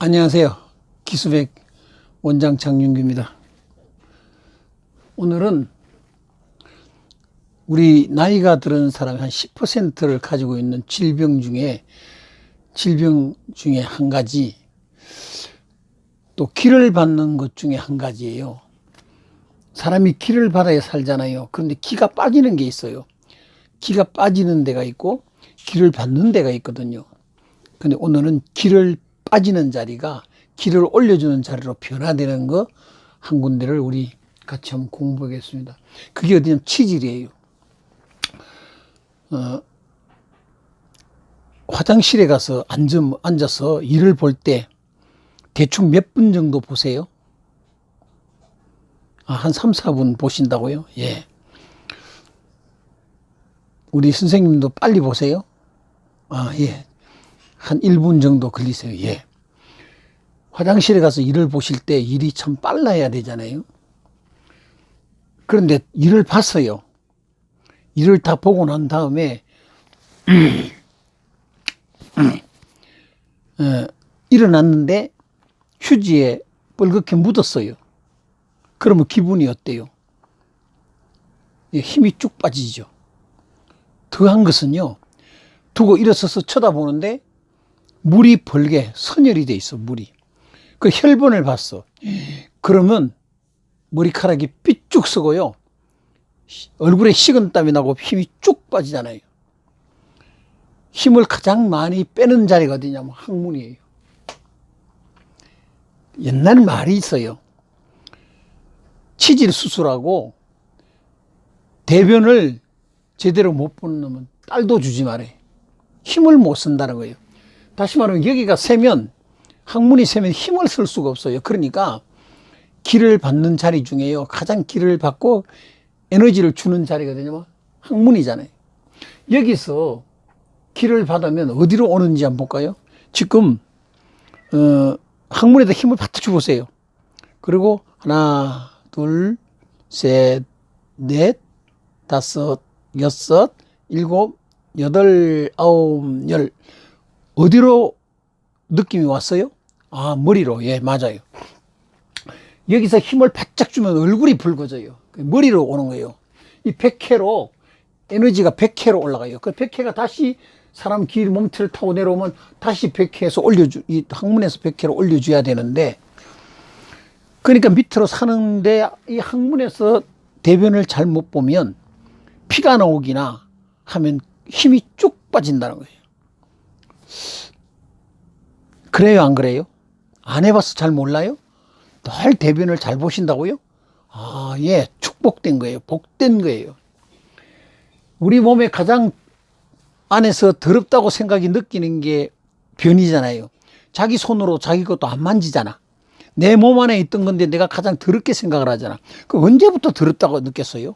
안녕하세요. 기수백 원장 장윤규입니다. 오늘은 우리 나이가 들은 사람이 한 10%를 가지고 있는 질병 중에 한 가지, 또 기를 받는 것 중에 한 가지예요. 사람이 기를 받아야 살잖아요. 그런데 기가 빠지는 게 있어요. 기가 빠지는 데가 있고 기를 받는 데가 있거든요. 근데 오늘은 기를 빠지는 자리가 기를 올려주는 자리로 변화되는 거 한 군데를 우리 같이 한번 공부하겠습니다. 그게 어디냐면 치질이에요. 화장실에 가서 앉아서 일을 볼 때 대충 몇 분 정도 보세요? 한 3, 4분 보신다고요? 예. 우리 선생님도 빨리 보세요? 예. 한 1분 정도 걸리세요. 예. 화장실에 가서 일을 보실 때 일이 참 빨라야 되잖아요. 그런데 일을 봤어요. 일을 다 보고 난 다음에 일어났는데 휴지에 뻘겋게 묻었어요. 그러면 기분이 어때요? 힘이 쭉 빠지죠. 더한 것은요, 두고 일어서서 쳐다보는데 물이 벌게 선열이 돼 있어. 물이. 그 혈변을 봤어. 그러면 머리카락이 삐쭉 서고요, 얼굴에 식은땀이 나고 힘이 쭉 빠지잖아요. 힘을 가장 많이 빼는 자리가 어디냐면 항문이에요. 옛날 말이 있어요. 치질 수술하고 대변을 제대로 못 보는 놈은 딸도 주지 말아요. 힘을 못 쓴다는 거예요. 다시 말하면 여기가 세면, 항문이 세면 힘을 쓸 수가 없어요. 그러니까 기를 받는 자리 중에요, 가장 기를 받고 에너지를 주는 자리가 되냐면 항문이잖아요. 여기서 기를 받으면 어디로 오는지 한번 볼까요? 지금 항문에다 힘을 바짝 주보세요. 그리고 하나, 둘, 셋, 넷, 다섯, 여섯, 일곱, 여덟, 아홉, 열. 어디로 느낌이 왔어요? 머리로. 예, 맞아요. 여기서 힘을 바짝 주면 얼굴이 붉어져요. 머리로 오는 거예요. 이 100회로, 에너지가 100회로 올라가요. 그 100회가 다시 사람 길 몸틀을 타고 내려오면 다시 100회에서 이 항문에서 100회로 올려줘야 되는데, 그러니까 밑으로 사는데 이 항문에서 대변을 잘못 보면 피가 나오기나 하면 힘이 쭉 빠진다는 거예요. 그래요, 안 그래요? 안 해봐서 잘 몰라요? 늘 대변을 잘 보신다고요? 예, 축복된 거예요. 복된 거예요. 우리 몸에 가장 안에서 더럽다고 생각이 느끼는 게 변이잖아요. 자기 손으로 자기 것도 안 만지잖아. 내 몸 안에 있던 건데 내가 가장 더럽게 생각을 하잖아. 그 언제부터 더럽다고 느꼈어요?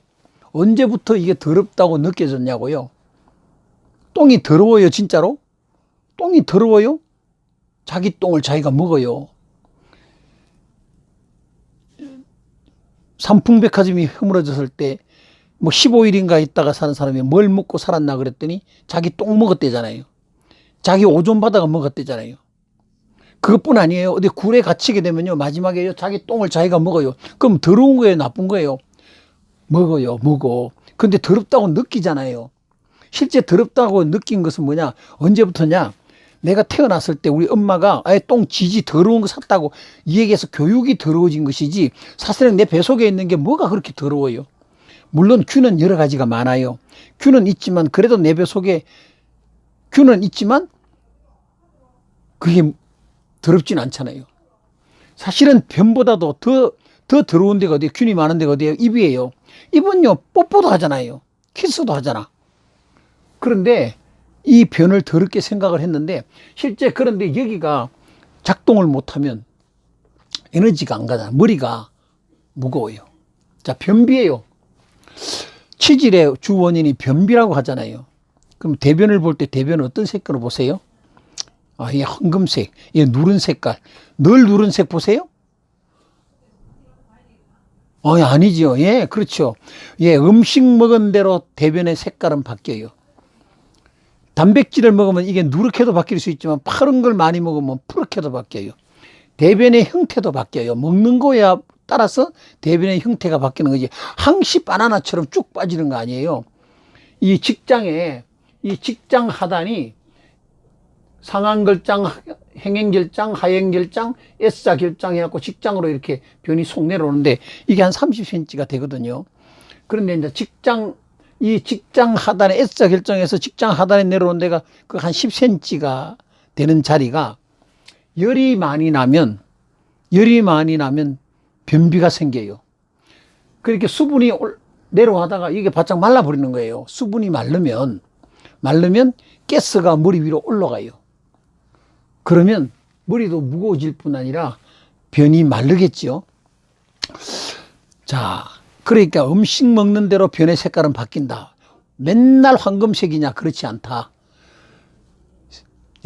언제부터 이게 더럽다고 느껴졌냐고요? 똥이 더러워요, 진짜로? 똥이 더러워요? 자기 똥을 자기가 먹어요. 삼풍백화점이 허물어졌을 때 뭐 15일인가 있다가 사는 사람이 뭘 먹고 살았나 그랬더니 자기 똥 먹었대잖아요. 자기 오존 바다가 먹었대잖아요. 그것뿐 아니에요. 어디 굴에 갇히게 되면요, 마지막에 자기 똥을 자기가 먹어요. 그럼 더러운 거예요, 나쁜 거예요? 먹어요, 먹어. 근데 더럽다고 느끼잖아요. 실제 더럽다고 느낀 것은 뭐냐? 언제부터냐? 내가 태어났을 때 우리 엄마가 아예 똥 지지 더러운 거 샀다고 이 얘기해서 교육이 더러워진 것이지, 사실은 내 뱃속에 있는 게 뭐가 그렇게 더러워요? 물론 균은 여러 가지가 많아요. 균은 있지만, 그래도 내 뱃속에 균은 있지만 그게 더럽진 않잖아요. 사실은 변보다도 더 더러운 데가 어디예요? 균이 많은 데가 어디예요? 입이에요. 입은요, 뽀뽀도 하잖아요. 키스도 하잖아. 그런데 이 변을 더럽게 생각을 했는데, 실제 그런데 여기가 작동을 못하면 에너지가 안 가잖아. 머리가 무거워요. 자, 변비예요. 치질의 주 원인이 변비라고 하잖아요. 그럼 대변을 볼 때 대변은 어떤 색깔로 보세요? 이게 황금색, 이게 누른 색깔. 늘 누른색 보세요? 아니죠. 예, 그렇죠. 예, 음식 먹은 대로 대변의 색깔은 바뀌어요. 단백질을 먹으면 이게 누렇게도 바뀔 수 있지만 파란 걸 많이 먹으면 푸르게도 바뀌어요. 대변의 형태도 바뀌어요. 먹는 거에 따라서 대변의 형태가 바뀌는 거지. 항시 바나나처럼 쭉 빠지는 거 아니에요. 이 직장 하단이 상한결장, 행행결장, 하행결장, S자결장 해갖고 직장으로 이렇게 변이 속 내려오는데 이게 한 30cm가 되거든요. 그런데 이제 이 직장 하단에 S자 결정에서 직장 하단에 내려오는 데가 그 한 10cm가 되는 자리가 열이 많이 나면 변비가 생겨요. 그렇게 수분이 내려가다가 이게 바짝 말라버리는 거예요. 수분이 마르면 가스가 머리 위로 올라가요. 그러면 머리도 무거워질 뿐 아니라 변이 마르겠죠. 자, 그러니까 음식 먹는 대로 변의 색깔은 바뀐다. 맨날 황금색이냐? 그렇지 않다.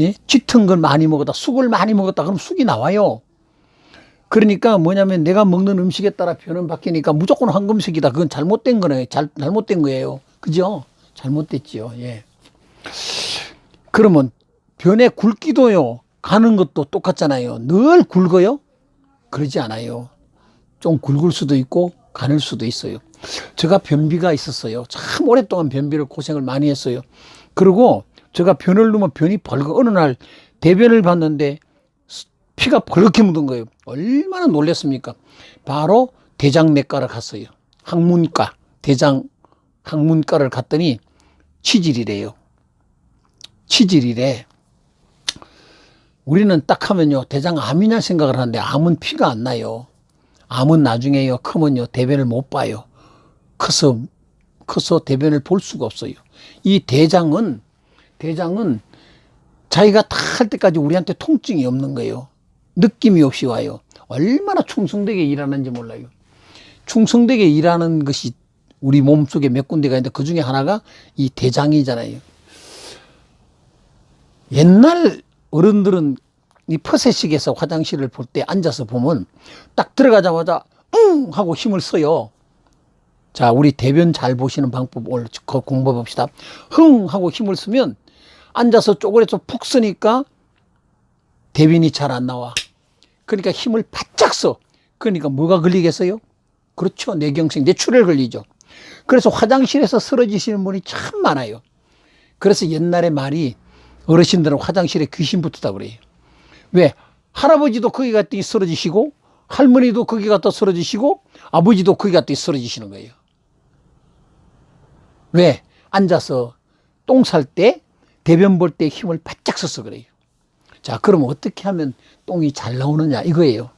예? 짙은 걸 많이 먹었다, 쑥을 많이 먹었다, 그럼 쑥이 나와요. 그러니까 뭐냐면 내가 먹는 음식에 따라 변은 바뀌니까 무조건 황금색이다. 그건 잘못된 거네요. 잘못된 거예요. 그죠? 잘못됐지요. 예. 그러면 변의 굵기도요, 가는 것도 똑같잖아요. 늘 굵어요? 그러지 않아요. 좀 굵을 수도 있고 가늘 수도 있어요. 제가 변비가 있었어요. 참 오랫동안 변비를 고생을 많이 했어요. 그리고 제가 변을 넣으면 변이 벌거, 어느 날 대변을 봤는데 피가 벌겋게 묻은 거예요. 얼마나 놀랐습니까? 바로 대장내과를 갔어요. 항문과, 항문과를 갔더니 치질이래요. 치질이래. 우리는 딱 하면요, 대장암이냐 생각을 하는데 암은 피가 안 나요. 암은 나중에요, 크면요, 대변을 못 봐요. 커서 대변을 볼 수가 없어요. 이 대장은 자기가 다 할 때까지 우리한테 통증이 없는 거예요. 느낌이 없이 와요. 얼마나 충성되게 일하는지 몰라요. 충성되게 일하는 것이 우리 몸속에 몇 군데가 있는데 그 중에 하나가 이 대장이잖아요. 옛날 어른들은 이 퍼세식에서 화장실을 볼 때 앉아서 보면 딱 들어가자마자 응 하고 힘을 써요. 자, 우리 대변 잘 보시는 방법 오늘 공부해 봅시다. 흥 하고 힘을 쓰면 앉아서 쪼그려서 푹 쓰니까 대변이 잘 안 나와. 그러니까 힘을 바짝 써. 그러니까 뭐가 걸리겠어요? 그렇죠. 뇌경색, 뇌출혈 걸리죠. 그래서 화장실에서 쓰러지시는 분이 참 많아요. 그래서 옛날에 말이 어르신들은 화장실에 귀신 붙었다 그래요. 왜? 할아버지도 거기 갔더니 쓰러지시고 할머니도 거기 갔다 쓰러지시고 아버지도 거기 갔더니 쓰러지시는 거예요. 왜? 앉아서 똥 살 때 대변 볼 때 힘을 바짝 써서 그래요. 자, 그러면 어떻게 하면 똥이 잘 나오느냐 이거예요.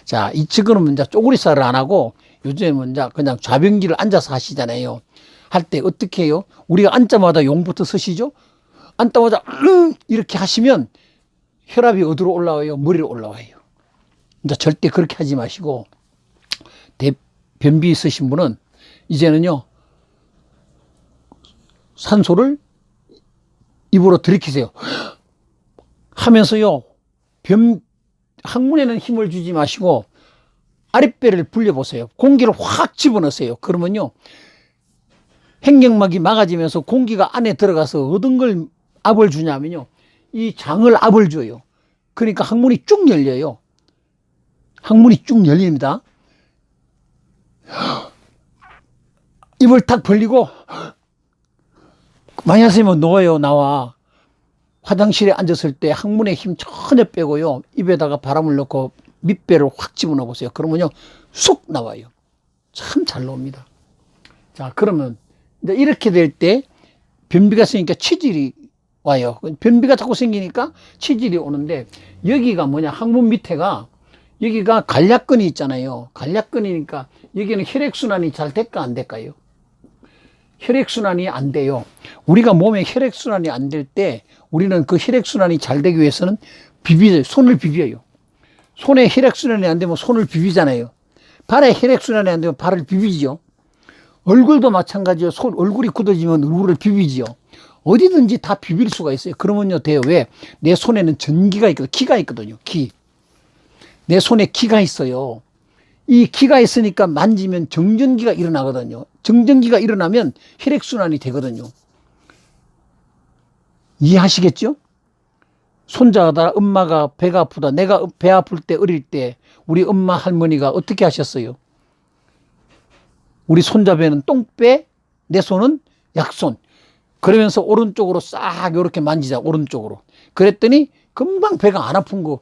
자, 이 지금은 이제 쪼그리살을 안 하고 요즘은 이제 그냥 좌변기를 앉아서 하시잖아요. 할 때 어떻게 해요? 우리가 앉자마자 용부터 서시죠? 앉자마자 이렇게 하시면 혈압이 어디로 올라와요? 머리로 올라와요. 이제 절대 그렇게 하지 마시고 변비 있으신 분은 이제는요, 산소를 입으로 들이키세요. 하면서요, 항문에는 힘을 주지 마시고 아랫배를 불려보세요. 공기를 확 집어넣으세요. 그러면요, 횡격막이 막아지면서 공기가 안에 들어가서 어떤 걸 압을 주냐면요, 이 장을 압을 줘요. 그러니까 항문이 쭉 열려요. 항문이 쭉 열립니다. 입을 탁 벌리고 많이 하시면 누워요. 나와. 화장실에 앉았을 때 항문에 힘 전혀 빼고요, 입에다가 바람을 넣고 밑배를 확 집어넣어 보세요. 그러면요, 쑥 나와요. 참 잘 나옵니다. 자, 그러면 이제 이렇게 될 때 변비가 생기니까 치질이 와요. 변비가 자꾸 생기니까 치질이 오는데, 여기가 뭐냐, 항문 밑에가 여기가 간략근이 있잖아요. 간략근이니까 여기는 혈액순환이 잘 될까 안 될까요? 혈액순환이 안 돼요. 우리가 몸에 혈액순환이 안 될 때 우리는 그 혈액순환이 잘 되기 위해서는 손을 비벼요. 손에 혈액순환이 안 되면 손을 비비잖아요. 발에 혈액순환이 안 되면 발을 비비죠. 얼굴도 마찬가지요. 얼굴이 굳어지면 얼굴을 비비지요. 어디든지 다 비빌 수가 있어요. 그러면요, 돼요. 왜? 내 손에는 전기가 있거든요. 기가 있거든요. 기. 내 손에 기가 있어요. 이 기가 있으니까 만지면 정전기가 일어나거든요. 정전기가 일어나면 혈액순환이 되거든요. 이해하시겠죠? 손자가 엄마가 배가 아프다. 내가 배 아플 때 어릴 때 우리 엄마 할머니가 어떻게 하셨어요? 우리 손자 배는 똥배, 내 손은 약손. 그러면서 오른쪽으로 싹 이렇게 만지자, 오른쪽으로. 그랬더니 금방 배가 안 아픈 거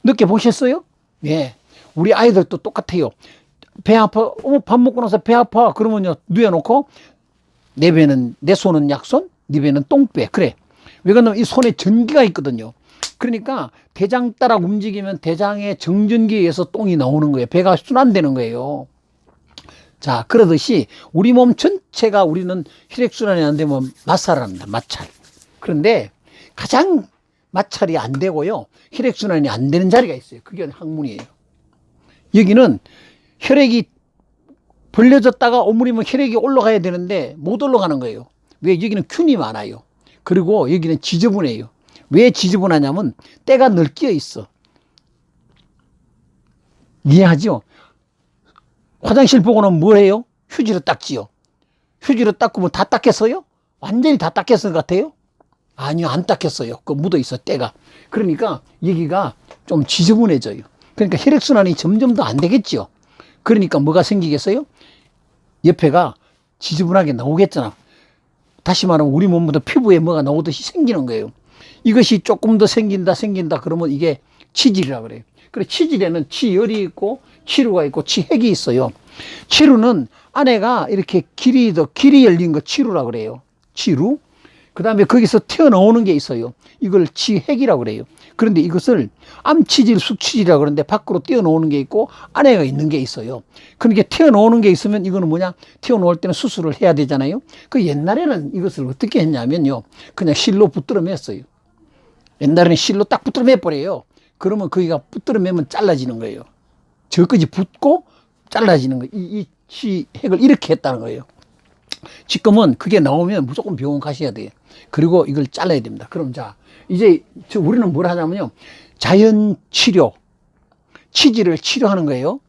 느껴보셨어요? 예. 우리 아이들도 똑같아요. 배 아파, 밥 먹고 나서 배 아파. 그러면요, 누워놓고 내 손은 약손, 네 배는 똥배. 그래. 왜 그러냐면 이 손에 전기가 있거든요. 그러니까 대장 따라 움직이면 대장의 정전기에 의해서 똥이 나오는 거예요. 배가 순환되는 거예요. 자, 그러듯이 우리 몸 전체가 우리는 혈액순환이 안 되면 마찰을 합니다. 마찰. 그런데 가장 마찰이 안 되고요, 혈액순환이 안 되는 자리가 있어요. 그게 항문이에요. 여기는 혈액이 벌려졌다가 오므리면 혈액이 올라가야 되는데 못 올라가는 거예요. 왜? 여기는 균이 많아요. 그리고 여기는 지저분해요. 왜 지저분하냐면 때가 널끼어 있어. 이해하죠? 화장실 보고는 뭘 해요? 휴지로 닦지요. 휴지로 닦고 뭐 다 닦겠어요? 완전히 다 닦였을 것 같아요? 아니요, 안 닦였어요. 그 묻어 있어, 때가. 그러니까 여기가 좀 지저분해져요. 그러니까 혈액순환이 점점 더 안 되겠죠. 그러니까 뭐가 생기겠어요? 옆에가 지저분하게 나오겠잖아. 다시 말하면 우리 몸보다 피부에 뭐가 나오듯이 생기는 거예요. 이것이 조금 더 생긴다 그러면 이게 치질이라고 그래요. 그래, 치질에는 치열이 있고 치루가 있고 치핵이 있어요. 치루는 안에가 이렇게 길이 열린 거 치루라고 그래요. 치루. 그 다음에 거기서 튀어나오는 게 있어요. 이걸 치핵이라고 그래요. 그런데 이것을 암치질, 숙치질이라고 그러는데 밖으로 튀어나오는 게 있고 안에가 있는 게 있어요. 그러니까 튀어나오는 게 있으면 이거는 뭐냐? 튀어나올 때는 수술을 해야 되잖아요. 그 옛날에는 이것을 어떻게 했냐면요, 그냥 실로 붙들어 맸어요. 옛날에는 실로 딱 붙들어 매버려요. 그러면 거기가 붙들어 매면 잘라지는 거예요. 저까지 붙고 잘라지는 거예요. 이 치핵을 이렇게 했다는 거예요. 지금은 그게 나오면 무조건 병원 가셔야 돼요. 그리고 이걸 잘라야 됩니다. 그럼 자, 이제 우리는 뭘 하냐면요, 자연 치료, 치질을 치료하는 거예요.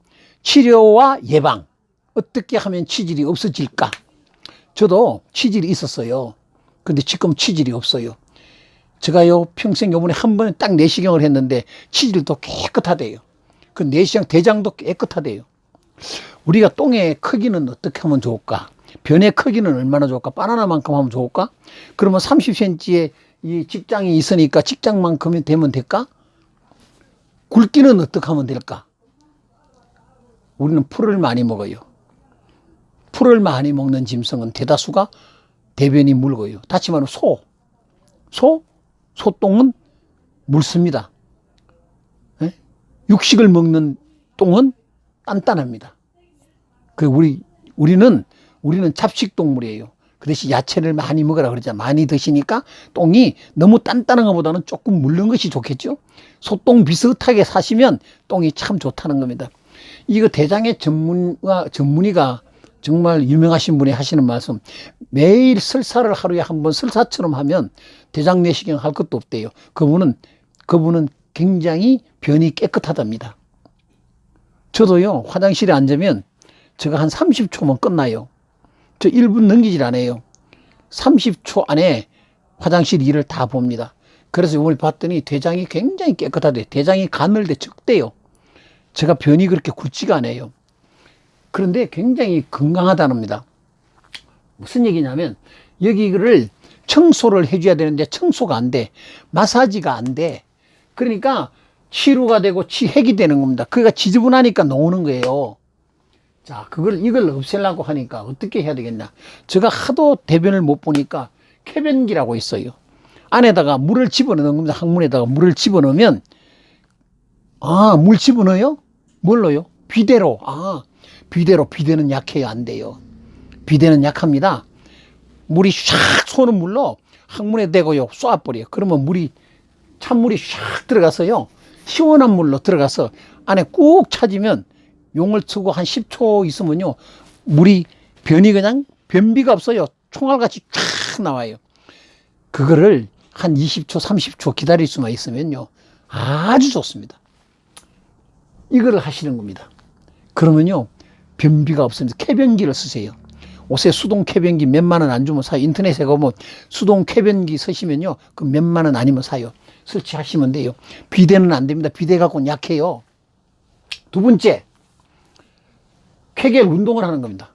치료와 예방. 어떻게 하면 치질이 없어질까? 저도 치질이 있었어요. 근데 지금 치질이 없어요. 제가요, 평생 요번에 한 번에 딱 내시경을 했는데 치질도 깨끗하대요. 그 내시경 대장도 깨끗하대요. 우리가 똥의 크기는 어떻게 하면 좋을까? 변의 크기는 얼마나 좋을까? 바나나만큼 하면 좋을까? 그러면 30cm의 이 직장이 있으니까 직장만큼이 되면 될까? 굵기는 어떻게 하면 될까? 우리는 풀을 많이 먹어요. 풀을 많이 먹는 짐승은 대다수가 대변이 묽어요. 다시 말하면 소똥은 묽습니다. 네? 육식을 먹는 똥은 단단합니다. 우리는 잡식 동물이에요. 그 대신 야채를 많이 먹으라 그러잖아요. 많이 드시니까 똥이 너무 단단한 것보다는 조금 묽는 것이 좋겠죠. 소똥 비슷하게 사시면 똥이 참 좋다는 겁니다. 이거 대장의 전문의가 정말 유명하신 분이 하시는 말씀, 매일 설사를 하루에 한 번 설사처럼 하면 대장 내시경 할 것도 없대요. 그분은 굉장히 변이 깨끗하답니다. 저도요, 화장실에 앉으면 제가 한 30초면 끝나요. 저 1분 넘기질 않아요. 30초 안에 화장실 일을 다 봅니다. 그래서 오늘 봤더니 대장이 굉장히 깨끗하대. 대장이 가늘대 적대요. 제가 변이 그렇게 굵지가 않아요. 그런데 굉장히 건강하다는겁니다. 무슨 얘기냐면 여기를 청소를 해줘야 되는데 청소가 안 돼. 마사지가 안 돼. 그러니까 치루가 되고 치핵이 되는 겁니다. 그가 지저분하니까 나오는 거예요. 자, 이걸 없애려고 하니까 어떻게 해야 되겠냐. 제가 하도 대변을 못 보니까 쾌변기라고 있어요. 안에다가 물을 집어넣는 겁니다. 항문에다가 물을 집어넣으면, 물 집어넣어요? 뭘로요? 비데로. 비데는 약해요. 안 돼요. 비데는 약합니다. 물이 샥 쏘는 물로 항문에 대고요, 쏴버려요. 그러면 찬물이 샥 들어가서요, 시원한 물로 들어가서 안에 꾹 차지면 용을 쓰고 한 10초 있으면요, 변이 그냥 변비가 없어요. 총알같이 쫙 나와요. 그거를 한 20초, 30초 기다릴 수만 있으면요, 아주 좋습니다. 이거를 하시는 겁니다. 그러면요, 변비가 없으면서 쾌변기를 쓰세요. 옷에 수동 쾌변기 몇만 원 안 주면 사요. 인터넷에 가면 수동 쾌변기 쓰시면요, 그 몇만 원 아니면 사요. 설치하시면 돼요. 비대는 안 됩니다. 비대 갖고는 약해요. 두 번째, 쾌겔 운동을 하는 겁니다.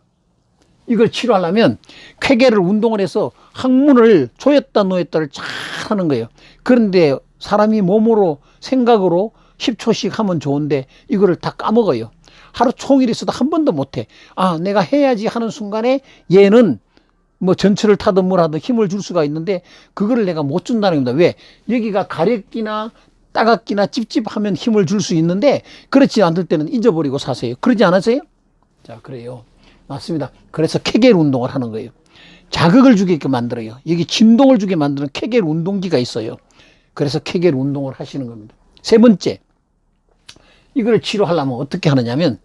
이걸 치료하려면 쾌겔을 운동을 해서 항문을 조였다 놓였다를 잘 하는 거예요. 그런데 사람이 몸으로 생각으로 10초씩 하면 좋은데 이거를 다 까먹어요. 하루 종일 있어도 한 번도 못해. 아, 내가 해야지 하는 순간에 얘는 뭐 전철을 타든 뭘 하든 힘을 줄 수가 있는데 그거를 내가 못 준다는 겁니다. 왜? 여기가 가렵기나 따갑기나 찝찝하면 힘을 줄 수 있는데 그렇지 않을 때는 잊어버리고 사세요. 그러지 않으세요? 자, 그래요. 맞습니다. 그래서 쾌겔 운동을 하는 거예요. 자극을 주게끔 만들어요. 여기 진동을 주게 만드는 쾌겔 운동기가 있어요. 그래서 쾌겔 운동을 하시는 겁니다. 세 번째, 이걸 치료하려면 어떻게 하느냐면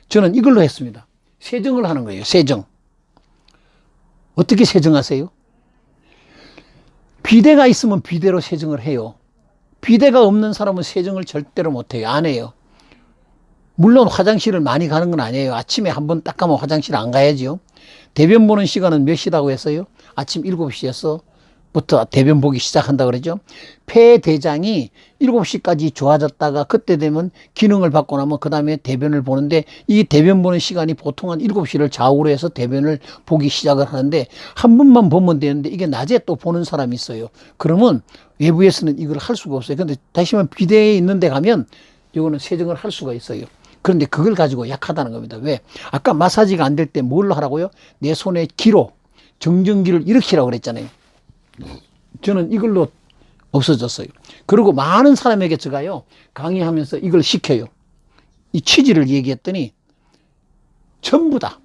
저는 이걸로 했습니다. 세정을 하는 거예요. 세정. 어떻게 세정하세요? 비데가 있으면 비데로 세정을 해요. 비데가 없는 사람은 세정을 절대로 못해요. 안 해요. 물론 화장실을 많이 가는 건 아니에요. 아침에 한번 닦으면 화장실 안 가야죠. 대변 보는 시간은 몇 시라고 했어요? 아침 7시에서부터 대변 보기 시작한다 그러죠. 폐대장이 7시까지 좋아졌다가 그때 되면 기능을 받고 나면 그 다음에 대변을 보는데 이 대변 보는 시간이 보통 한 7시를 좌우로 해서 대변을 보기 시작을 하는데 한 번만 보면 되는데 이게 낮에 또 보는 사람이 있어요. 그러면 외부에서는 이걸 할 수가 없어요. 근데 다시 말하면 비대에 있는 데 가면 이거는 세정을 할 수가 있어요. 그런데 그걸 가지고 약하다는 겁니다. 왜? 아까 마사지가 안 될 때 뭘로 하라고요? 내 손의 기로, 정전기를 일으키라고 그랬잖아요. 저는 이걸로 없어졌어요. 그리고 많은 사람에게 제가요, 강의하면서 이걸 시켜요. 이 취지를 얘기했더니 전부 다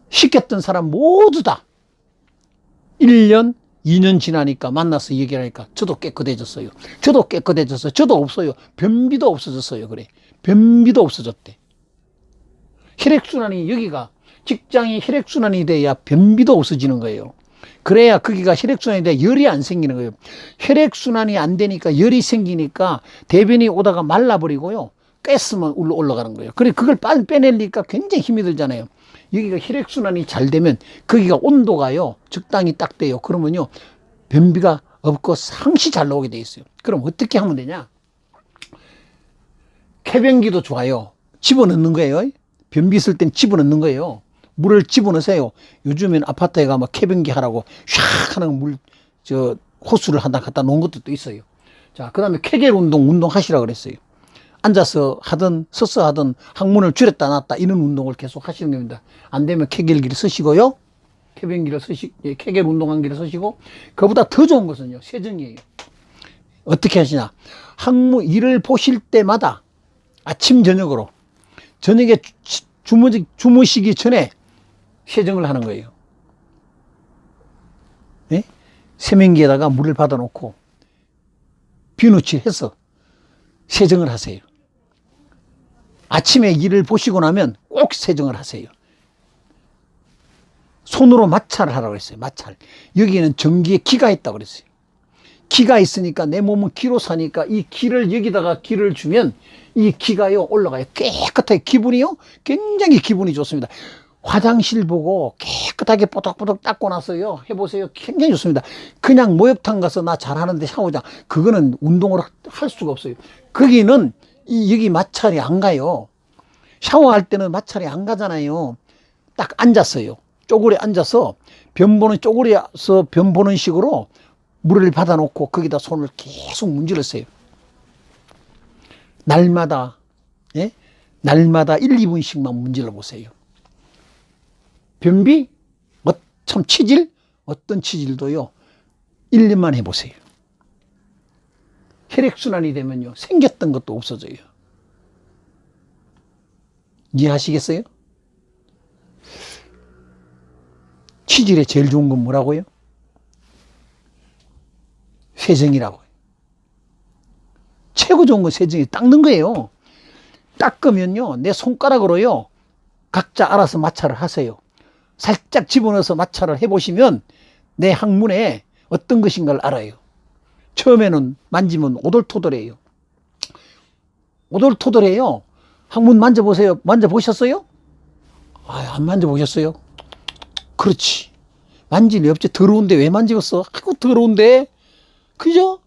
시켰던 사람 모두 다 1년, 2년 지나니까 만나서 얘기하니까 저도 깨끗해졌어요. 저도 깨끗해졌어요. 저도 없어요. 변비도 없어졌어요. 그래. 변비도 없어졌대. 혈액순환이 여기가 직장이 혈액순환이 돼야 변비도 없어지는 거예요. 그래야 거기가 혈액순환이 돼야 열이 안 생기는 거예요. 혈액순환이 안 되니까 열이 생기니까 대변이 오다가 말라버리고요. 깼으면 올라가는 거예요. 그래 그걸 빼내니까 굉장히 힘이 들잖아요. 여기가 혈액순환이 잘 되면 거기가 온도가요 적당히 딱 돼요. 그러면요 변비가 없고 상시 잘 나오게 돼 있어요. 그럼 어떻게 하면 되냐? 쾌변기도 좋아요. 집어넣는 거예요. 변비 있을 땐 집어넣는 거예요. 물을 집어넣으세요. 요즘엔 아파트에 가면 쾌변기 하라고 샥 하는 호수를 하나 갖다 놓은 것도 또 있어요. 자, 그 다음에 쾌겔 운동하시라고 그랬어요. 앉아서 하든 서서 하든 항문을 줄였다 놨다 이런 운동을 계속 하시는 겁니다. 안 되면 쾌겔기를 쓰시고요. 쾌겔 운동한기를 쓰시고, 그보다 더 좋은 것은요, 세정이에요. 어떻게 하시냐? 이를 보실 때마다 아침, 저녁으로, 저녁에 주무시기 전에 세정을 하는 거예요. 네? 세면기에다가 물을 받아놓고 비누칠 해서 세정을 하세요. 아침에 이를 보시고 나면 꼭 세정을 하세요. 손으로 마찰을 하라고 했어요. 마찰. 여기에는 전기에 기가 있다고 그랬어요. 기가 있으니까 내 몸은 기로 사니까 이 기를 여기다가 기를 주면 이 기가요 올라가요. 깨끗하게 기분이요 굉장히 기분이 좋습니다. 화장실 보고 깨끗하게 뽀득뽀득 닦고 나서요 해보세요. 굉장히 좋습니다. 그냥 목욕탕 가서 나 잘하는데 샤워장 그거는 운동을 할 수가 없어요. 거기는 여기 마찰이 안 가요. 샤워할 때는 마찰이 안 가잖아요. 딱 앉았어요. 쪼그려 앉아서 쪼그려서 변 보는 식으로 물을 받아놓고 거기다 손을 계속 문질렀어요. 날마다 1, 2분씩만 문질러 보세요. 변비? 참 치질? 어떤 치질도요 1년만 해보세요. 혈액순환이 되면요 생겼던 것도 없어져요. 이해하시겠어요? 치질에 제일 좋은 건 뭐라고요? 세정이라고요. 최고 좋은 건 세정이 닦는 거예요. 닦으면요 내 손가락으로요 각자 알아서 마찰을 하세요. 살짝 집어넣어서 마찰을 해보시면 내 항문에 어떤 것인가를 알아요. 처음에는 만지면 오돌토돌해요. 오돌토돌해요. 항문 만져보세요. 만져보셨어요? 안 만져보셨어요? 그렇지. 만질 리 없지. 더러운데 왜 만지겠어? 아이고 더러운데. 그죠?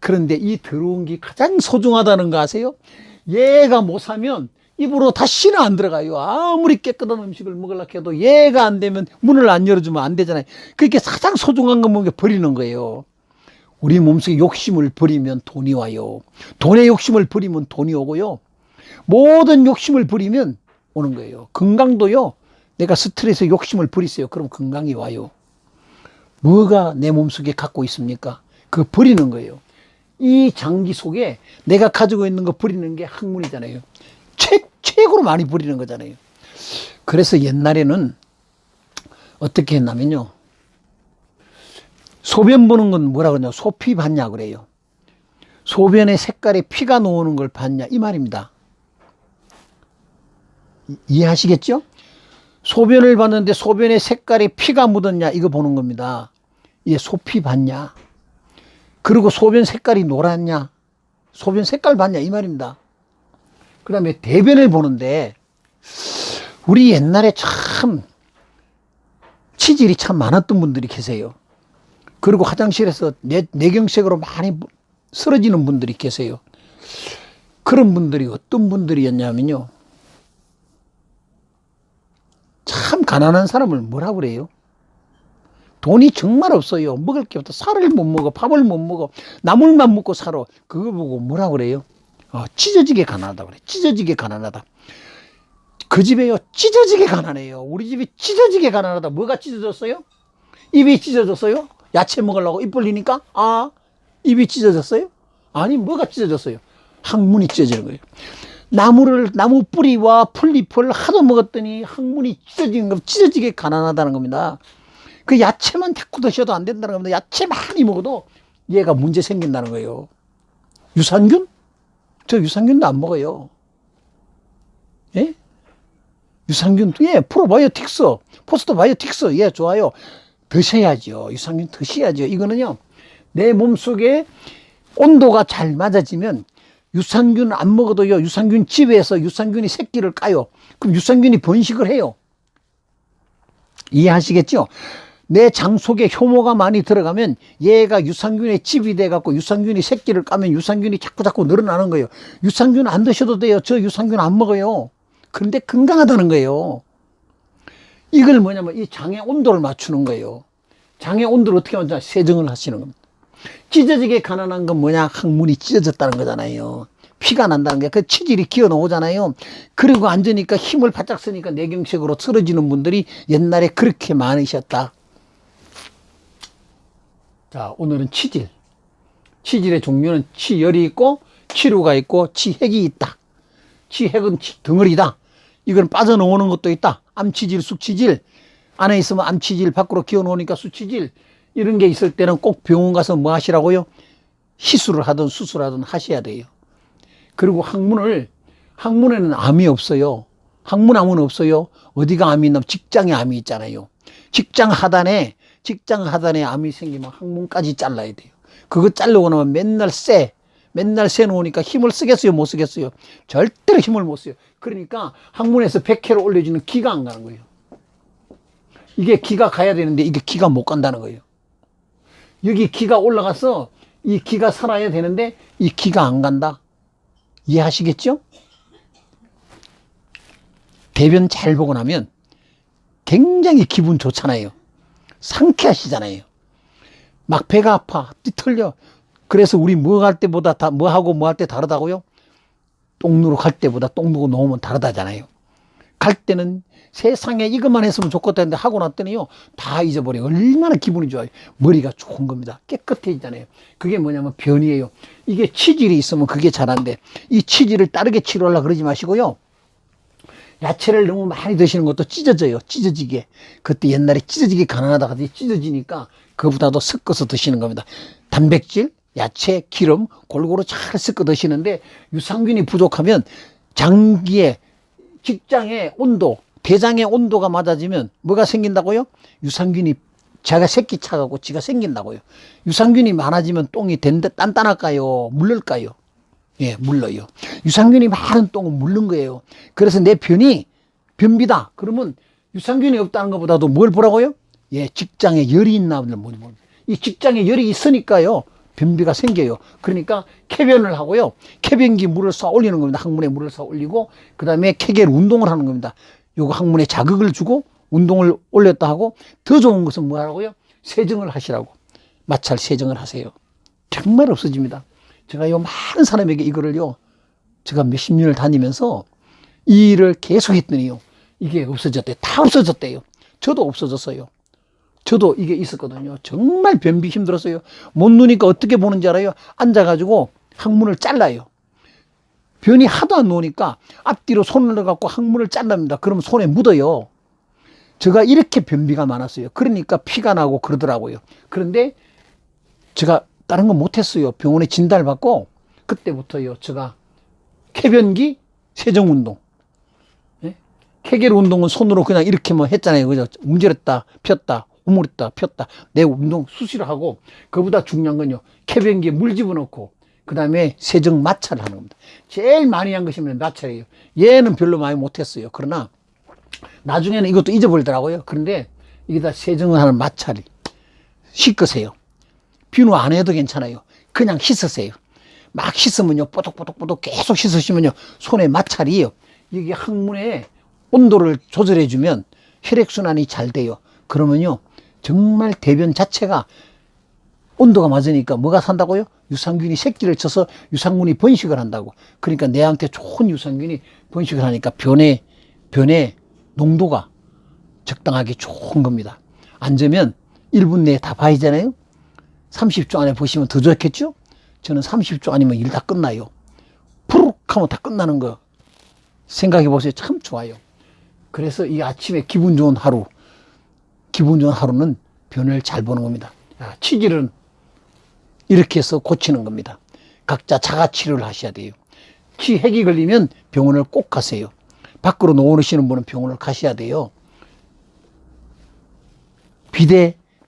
그런데 이 더러운 게 가장 소중하다는 거 아세요? 얘가 못 사면 입으로 다시는 안 들어가요. 아무리 깨끗한 음식을 먹으려고 해도 얘가 안 되면 문을 안 열어주면 안 되잖아요. 그렇게 가장 소중한 거 먹는 게 버리는 거예요. 우리 몸속에 욕심을 버리면 돈이 와요. 돈의 욕심을 버리면 돈이 오고요. 모든 욕심을 버리면 오는 거예요. 건강도요. 내가 스트레스 욕심을 버리세요. 그럼 건강이 와요. 뭐가 내 몸속에 갖고 있습니까? 그거 버리는 거예요. 이 장기 속에 내가 가지고 있는 거 버리는 게 학문이잖아요. 최고로 많이 버리는 거잖아요. 그래서 옛날에는 어떻게 했냐면요. 소변 보는 건 뭐라 그러냐. 소피 봤냐 그래요. 소변의 색깔에 피가 나오는 걸 봤냐 이 말입니다. 이해하시겠죠? 소변을 봤는데 소변의 색깔에 피가 묻었냐 이거 보는 겁니다. 얘 소피 봤냐. 그리고 소변 색깔이 노랗냐. 소변 색깔 봤냐 이 말입니다. 그 다음에 대변을 보는데 우리 옛날에 참 치질이 참 많았던 분들이 계세요. 그리고 화장실에서 뇌경색으로 많이 쓰러지는 분들이 계세요. 그런 분들이 어떤 분들이었냐면요. 참 가난한 사람을 뭐라 그래요? 돈이 정말 없어요. 먹을 게 없다. 살을 못 먹어. 밥을 못 먹어. 나물만 먹고 살아. 그거 보고 뭐라 그래요? 찢어지게 가난하다 그래. 찢어지게 가난하다. 그 집에요. 찢어지게 가난해요. 우리 집이 찢어지게 가난하다. 뭐가 찢어졌어요? 입이 찢어졌어요? 야채 먹으려고 입 벌리니까? 입이 찢어졌어요? 아니, 뭐가 찢어졌어요? 항문이 찢어지는 거예요. 나무 뿌리와 풀잎을 하도 먹었더니 항문이 찢어지게 가난하다는 겁니다. 그 야채만 자꾸 드셔도 안 된다는 겁니다. 야채 많이 먹어도 얘가 문제 생긴다는 거예요. 유산균? 저 유산균도 안 먹어요. 예? 유산균, 예, 프로바이오틱스, 포스트바이오틱스, 예, 좋아요. 드셔야죠. 유산균 드셔야죠. 이거는요, 내 몸속에 온도가 잘 맞아지면 유산균 안 먹어도요, 유산균 집에서 유산균이 새끼를 까요. 그럼 유산균이 번식을 해요. 이해하시겠죠? 내 장 속에 효모가 많이 들어가면 얘가 유산균의 집이 돼갖고 유산균이 새끼를 까면 유산균이 자꾸 늘어나는 거예요. 유산균 안 드셔도 돼요. 저 유산균 안 먹어요. 그런데 건강하다는 거예요. 이걸 뭐냐면 이 장의 온도를 맞추는 거예요. 장의 온도를 어떻게 맞추냐? 세정을 하시는 겁니다. 찢어지게 가난한 건 뭐냐? 항문이 찢어졌다는 거잖아요. 피가 난다는 게 그 치질이 기어 나오잖아요. 그리고 앉으니까 힘을 바짝 쓰니까 뇌경색으로 쓰러지는 분들이 옛날에 그렇게 많으셨다. 자, 오늘은 치질. 치질의 종류는 치열이 있고 치루가 있고 치핵이 있다. 치핵은 덩어리다. 이건 빠져나오는 것도 있다. 암치질, 숙치질. 안에 있으면 암치질, 밖으로 기어 나오니까 수치질. 이런 게 있을 때는 꼭 병원 가서 뭐 하시라고요? 시술을 하든 수술하든 하셔야 돼요. 그리고 항문에는 암이 없어요. 항문암은 없어요. 어디가 암이 있냐면 직장에 암이 있잖아요. 직장 하단에 암이 생기면 항문까지 잘라야 돼요. 그거 자르고 나면 맨날 쎄 놓으니까 힘을 쓰겠어요? 못 쓰겠어요? 절대로 힘을 못 써요. 그러니까 항문에서 100kg 올려주는 기가 안 가는 거예요. 이게 기가 가야 되는데 이게 기가 못 간다는 거예요. 여기 기가 올라가서 이 기가 살아야 되는데 이 기가 안 간다. 이해하시겠죠? 대변 잘 보고 나면 굉장히 기분 좋잖아요. 상쾌하시잖아요. 막 배가 아파, 띠틀려. 그래서 우리 뭐 할 때보다 뭐 하고 뭐 할 때 다르다고요? 똥 누러 갈 때보다 똥 누고 놓으면 다르다잖아요. 갈 때는 세상에 이것만 했으면 좋겠다 했는데 하고 났더니요, 다 잊어버려요. 얼마나 기분이 좋아요. 머리가 좋은 겁니다. 깨끗해지잖아요. 그게 뭐냐면 변이에요. 이게 치질이 있으면 그게 잘한데, 이 치질을 다르게 치료하려고 그러지 마시고요. 야채를 너무 많이 드시는 것도 찢어져요. 찢어지게. 그때 옛날에 찢어지게 가난하다가 찢어지니까 그보다도 섞어서 드시는 겁니다. 단백질, 야채, 기름 골고루 잘 섞어 드시는데 유산균이 부족하면 장기에 직장의 온도, 대장의 온도가 맞아지면 뭐가 생긴다고요? 유산균이 자가 새끼 차가고 지가 생긴다고요. 유산균이 많아지면 똥이 단단할까요? 물를까요? 예, 물러요. 유산균이 많은 똥은 물른 거예요. 그래서 내 변비다. 그러면 유산균이 없다는 것보다도 뭘 보라고요? 예, 직장에 열이 있나 보다. 이 직장에 열이 있으니까요, 변비가 생겨요. 그러니까 쾌변을 하고요. 쾌변기 물을 쏴 올리는 겁니다. 항문에 물을 쏴 올리고 그 다음에 쾌결 운동을 하는 겁니다. 요거 항문에 자극을 주고 운동을 올렸다 하고 더 좋은 것은 뭐라고요? 세정을 하시라고. 마찰 세정을 하세요. 정말 없어집니다. 제가 요 많은 사람에게 이거를요. 제가 몇십 년을 다니면서 이 일을 계속 했더니요. 이게 없어졌대요. 다 없어졌대요. 저도 없어졌어요. 저도 이게 있었거든요. 정말 변비 힘들었어요. 못 누니까 어떻게 보는지 알아요? 앉아가지고 항문을 잘라요. 변이 하도 안 놓으니까 앞뒤로 손을 넣어갖고 항문을 잘랍니다. 그러면 손에 묻어요. 제가 이렇게 변비가 많았어요. 그러니까 피가 나고 그러더라고요. 그런데 제가 다른 건 못했어요. 병원에 진단을 받고 그때부터요. 제가 쾌변기 세정운동. 네? 쾌결 운동은 손으로 그냥 이렇게만 했잖아요. 그죠? 움직였다 폈다 오므렸다 폈다 내 운동 수시로 하고 그보다 중요한 건요. 쾌변기에 물 집어넣고 그 다음에 세정 마찰을 하는 겁니다. 제일 많이 한 것이 마찰이에요. 얘는 별로 많이 못했어요. 그러나 나중에는 이것도 잊어버리더라고요. 그런데 이게 다 세정을 하는 마찰이. 씻으세요. 비누 안 해도 괜찮아요. 그냥 씻으세요. 막 씻으면요. 뽀독뽀독뽀독 계속 씻으시면요. 손에 마찰이에요. 이게 항문에 온도를 조절해주면 혈액순환이 잘 돼요. 그러면요. 정말 대변 자체가 온도가 맞으니까 뭐가 산다고요? 유산균이 새끼를 쳐서 유산균이 번식을 한다고. 그러니까 내한테 좋은 유산균이 번식을 하니까 변의 농도가 적당하게 좋은 겁니다. 안 되면 1분 내에 다 봐야잖아요. 30초 안에 보시면 더 좋겠죠? 저는 30초 아니면 일 다 끝나요. 푸룩 하면 다 끝나는 거 생각해 보세요. 참 좋아요. 그래서 이 아침에 기분 좋은 하루는 변을 잘 보는 겁니다. 치질은 이렇게 해서 고치는 겁니다. 각자 자가 치료를 하셔야 돼요. 치핵이 걸리면 병원을 꼭 가세요. 밖으로 놓으시는 분은 병원을 가셔야 돼요.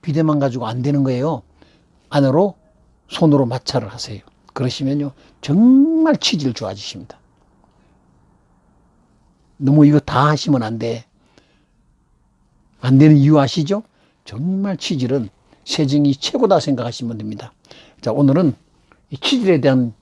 비데만 가지고 안 되는 거예요. 안으로 손으로 마찰을 하세요. 그러시면요. 정말 치질 좋아지십니다. 너무 이거 다 하시면 안 돼. 안 되는 이유 아시죠? 정말 치질은 세정이 최고다 생각하시면 됩니다. 자, 오늘은 이 치질에 대한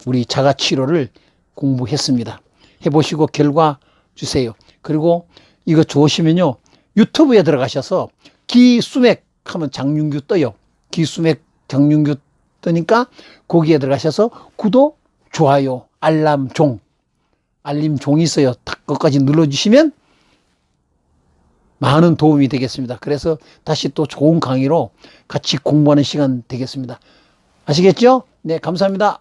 우리 자가 치료를 공부했습니다. 해보시고 결과 주세요. 그리고 이거 좋으시면요. 유튜브에 들어가셔서 기수맥 하면 장윤규 떠요. 기수맥 장윤규 뜨니까 거기에 들어가셔서 구독, 좋아요, 알림종이 있어요. 그것까지 눌러주시면 많은 도움이 되겠습니다. 그래서 다시 또 좋은 강의로 같이 공부하는 시간 되겠습니다. 아시겠죠? 네, 감사합니다.